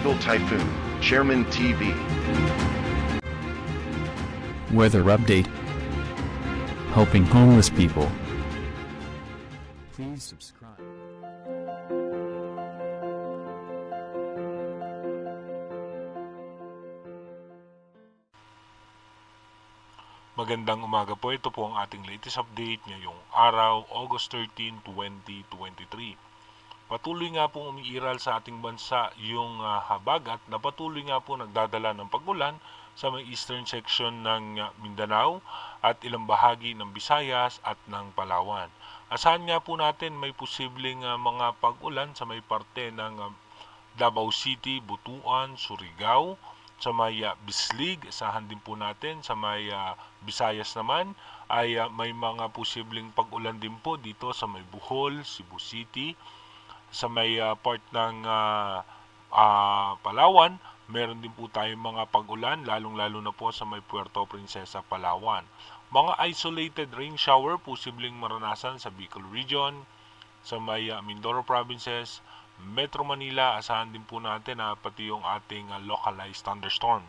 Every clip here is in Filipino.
Global Typhoon, Chairman TV. Weather update. Helping homeless people. Please subscribe. Magandang umaga po. Ito po ang ating latest update ngayong araw, August 13, 2023. Patuloy nga pong umiiral sa ating bansa yung habagat na patuloy nga po nagdadala ng pag-ulan sa may eastern section ng Mindanao at ilang bahagi ng Visayas at ng Palawan. Asahan nga po natin may posibleng mga pag-ulan sa may parte ng Davao City, Butuan, Surigao, sa may Bislig. Asahan din po natin sa may Visayas naman ay may mga posibleng pag-ulan din po dito sa may Bohol, Cebu City, sa may part ng Palawan. Meron din po tayong mga pag-ulan lalong-lalo na po sa may Puerto Princesa, Palawan. Mga isolated rain shower posibleng maranasan sa Bicol Region, sa may Mindoro Provinces, Metro Manila. Asahan din po natin pati yung ating localized thunderstorm.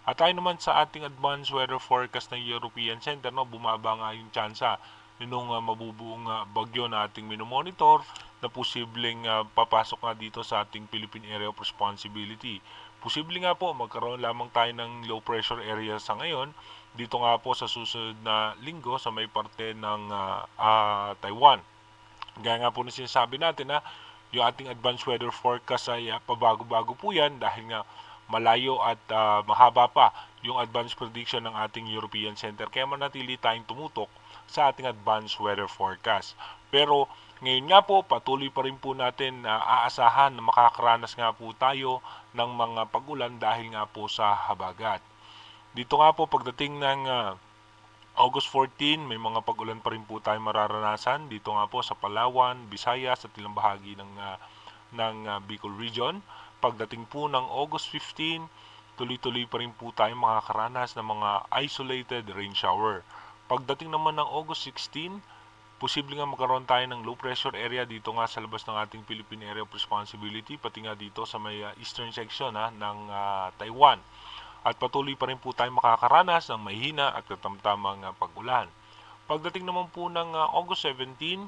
At tayo naman sa ating advanced weather forecast ng European Center, bumaba nga yung tsansa nung mabubuong bagyo na ating minomonitor na posibleng papasok nga dito sa ating Philippine Area of Responsibility. Posible nga po magkaroon lamang tayo ng low pressure area sa ngayon dito nga po sa susunod na linggo sa may parte ng Taiwan. Gaya nga po na sinasabi natin yung ating advanced weather forecast ay pabago-bago po yan dahil nga malayo at mahaba pa yung advanced prediction ng ating European Center. Kaya manatili tayong tumutok sa ating advanced weather forecast. Pero ngayon nga po, patuloy pa rin po natin aasahan na makakaranas nga po tayo ng mga pag-ulan dahil nga po sa habagat. Dito nga po pagdating ng August 14, may mga pag-ulan pa rin po tayo mararanasan dito nga po sa Palawan, Visayas at ilang bahagi ng Bicol Region. Pagdating po ng August 15, tuloy-tuloy pa rin po tayo makakaranas ng mga isolated rain shower. Pagdating naman ng August 16, posible nga magkaroon tayo ng low pressure area dito nga sa labas ng ating Philippine Area of Responsibility, pati nga dito sa may eastern section ng Taiwan. At patuloy pa rin po tayo makakaranas ng mahina at katamtamang pag-ulan. Pagdating naman po ng August 17,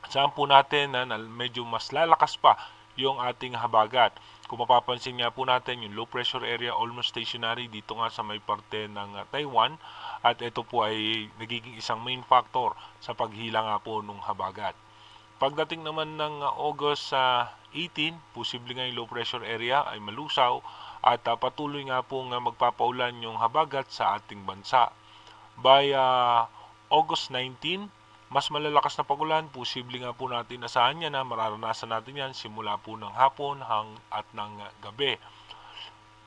saan po natin na medyo mas lalakas pa yung ating habagat. Kung mapapansin nga po natin yung low pressure area almost stationary dito nga sa may parte ng Taiwan at ito po ay nagiging isang main factor sa paghila nga po ng habagat. Pagdating naman ng August 18, posible nga yung low pressure area ay malusaw at patuloy nga po magpapaulan yung habagat sa ating bansa. By August 19, mas malalakas na pag-ulan, posible nga po natin asahan yan na mararanasan natin yan simula po ng hapon at ng gabi.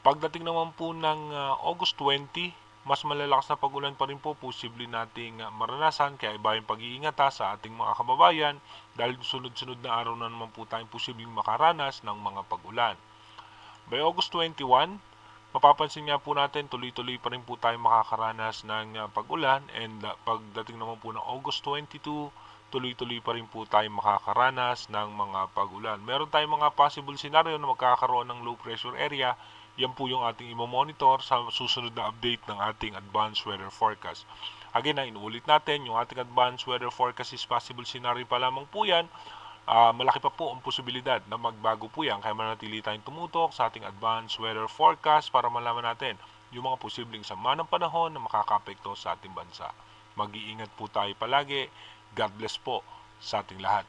Pagdating naman po ng August 20, mas malalakas na pag-ulan pa rin po posible nating maranasan, kaya iba yung pag-iingata sa ating mga kababayan dahil sunod-sunod na araw na naman po tayong posibleng makaranas ng mga pag-ulan. By August 21, mapapansin nga po natin tuloy-tuloy pa rin po tayo makakaranas ng pag-ulan, and pagdating naman po ng August 22, tuloy-tuloy pa rin po tayo makakaranas ng mga pag-ulan. Meron tayong mga possible scenario na magkakaroon ng low pressure area. Yan po yung ating imomonitor sa susunod na update ng ating advanced weather forecast. Again, inuulit natin, yung ating advanced weather forecast is possible scenario pa lamang po yan. Malaki pa po ang posibilidad na magbago po yan, kaya manatili tayong tumutok sa ating advanced weather forecast para malaman natin yung mga posibleng sama ng panahon na makakapekto sa ating bansa. Mag-iingat po tayo palagi. God bless po sa ating lahat.